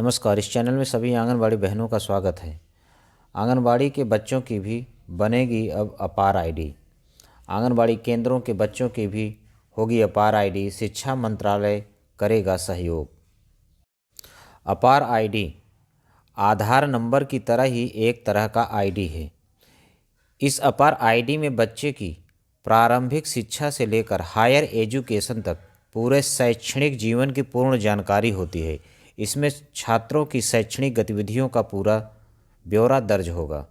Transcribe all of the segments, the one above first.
नमस्कार। इस चैनल में सभी आंगनबाड़ी बहनों का स्वागत है। आंगनबाड़ी के बच्चों की भी बनेगी अब अपार आईडी। आंगनबाड़ी केंद्रों के बच्चों की भी होगी अपार आईडी। शिक्षा मंत्रालय करेगा सहयोग। अपार आईडी आधार नंबर की तरह ही एक तरह का आईडी है। इस अपार आईडी में बच्चे की प्रारंभिक शिक्षा से लेकर हायर एजुकेशन तक पूरे शैक्षणिक जीवन की पूर्ण जानकारी होती है। इसमें छात्रों की शैक्षणिक गतिविधियों का पूरा ब्यौरा दर्ज होगा।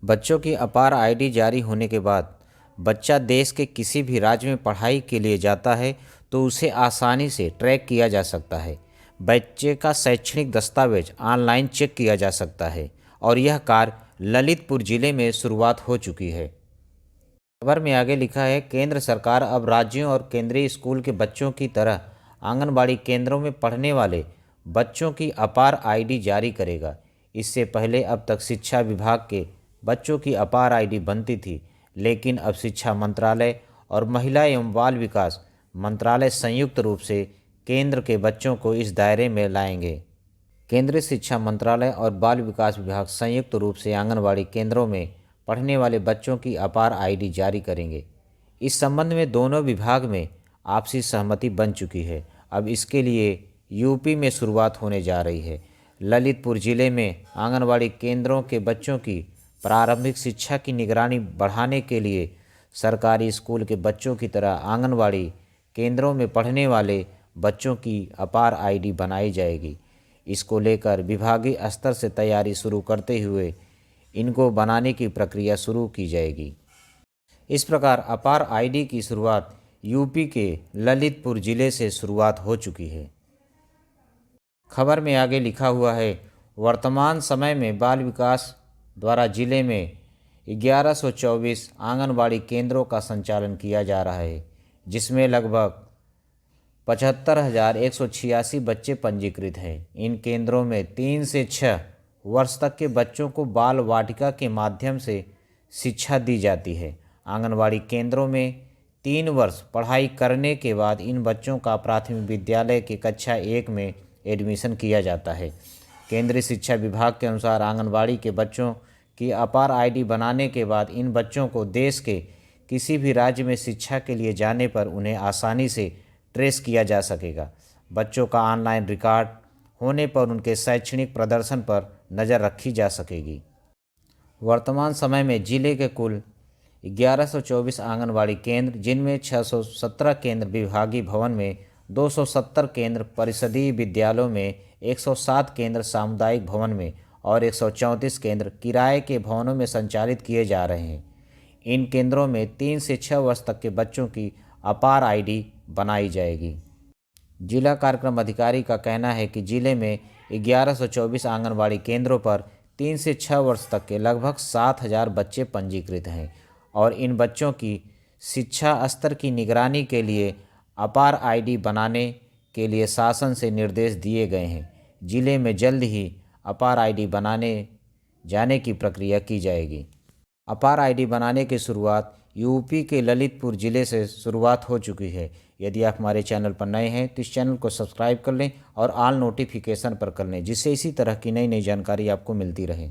बच्चों की अपार आईडी जारी होने के बाद बच्चा देश के किसी भी राज्य में पढ़ाई के लिए जाता है तो उसे आसानी से ट्रैक किया जा सकता है। बच्चे का शैक्षणिक दस्तावेज ऑनलाइन चेक किया जा सकता है और यह कार्य ललितपुर जिले में शुरुआत हो चुकी है। खबर में आगे लिखा है, केंद्र सरकार अब राज्यों और केंद्रीय स्कूल के बच्चों की तरह आंगनबाड़ी केंद्रों में पढ़ने वाले बच्चों की अपार आईडी जारी करेगा। इससे पहले अब तक शिक्षा विभाग के बच्चों की अपार आईडी बनती थी, लेकिन अब शिक्षा मंत्रालय और महिला एवं बाल विकास मंत्रालय संयुक्त रूप से केंद्र के बच्चों को इस दायरे में लाएंगे। केंद्रीय शिक्षा मंत्रालय और बाल विकास विभाग संयुक्त रूप से आंगनबाड़ी केंद्रों में पढ़ने वाले बच्चों की अपार आईडी जारी करेंगे। इस संबंध में दोनों विभाग में आपसी सहमति बन चुकी है। अब इसके लिए यूपी में शुरुआत होने जा रही है। ललितपुर जिले में आंगनबाड़ी केंद्रों के बच्चों की प्रारंभिक शिक्षा की निगरानी बढ़ाने के लिए सरकारी स्कूल के बच्चों की तरह आंगनबाड़ी केंद्रों में पढ़ने वाले बच्चों की अपार आईडी बनाई जाएगी। इसको लेकर विभागीय स्तर से तैयारी शुरू करते हुए इनको बनाने की प्रक्रिया शुरू की जाएगी। इस प्रकार अपार आईडी की शुरुआत यूपी के ललितपुर जिले से शुरुआत हो चुकी है। खबर में आगे लिखा हुआ है, वर्तमान समय में बाल विकास द्वारा जिले में 1124 आंगनबाड़ी केंद्रों का संचालन किया जा रहा है, जिसमें लगभग 75,186 बच्चे पंजीकृत हैं। इन केंद्रों में 3 से 6 वर्ष तक के बच्चों को बाल वाटिका के माध्यम से शिक्षा दी जाती है। आंगनबाड़ी केंद्रों में 3 वर्ष पढ़ाई करने के बाद इन बच्चों का प्राथमिक विद्यालय की कक्षा 1 में एडमिशन किया जाता है। केंद्रीय शिक्षा विभाग के अनुसार आंगनबाड़ी के बच्चों की अपार आईडी बनाने के बाद इन बच्चों को देश के किसी भी राज्य में शिक्षा के लिए जाने पर उन्हें आसानी से ट्रेस किया जा सकेगा। बच्चों का ऑनलाइन रिकॉर्ड होने पर उनके शैक्षणिक प्रदर्शन पर नज़र रखी जा सकेगी। वर्तमान समय में जिले के कुल 1124 आंगनबाड़ी केंद्र, जिनमें 617 केंद्र विभागीय भवन में, 270 केंद्र परिषदीय विद्यालयों में, 107 केंद्र सामुदायिक भवन में और 134 केंद्र किराए के भवनों में संचालित किए जा रहे हैं। इन केंद्रों में 3 से 6 वर्ष तक के बच्चों की अपार आईडी बनाई जाएगी। जिला कार्यक्रम अधिकारी का कहना है कि जिले में 1124 आंगनबाड़ी केंद्रों पर 3 से 6 वर्ष तक के लगभग 7,000 बच्चे पंजीकृत हैं और इन बच्चों की शिक्षा स्तर की निगरानी के लिए अपार आईडी बनाने के लिए शासन से निर्देश दिए गए हैं। जिले में जल्द ही अपार आईडी बनाने जाने की प्रक्रिया की जाएगी। अपार आईडी बनाने की शुरुआत यूपी के ललितपुर जिले से शुरुआत हो चुकी है। यदि आप हमारे चैनल पर नए हैं तो इस चैनल को सब्सक्राइब कर लें और ऑल नोटिफिकेशन पर कर लें, जिससे इसी तरह की नई नई जानकारी आपको मिलती रहे।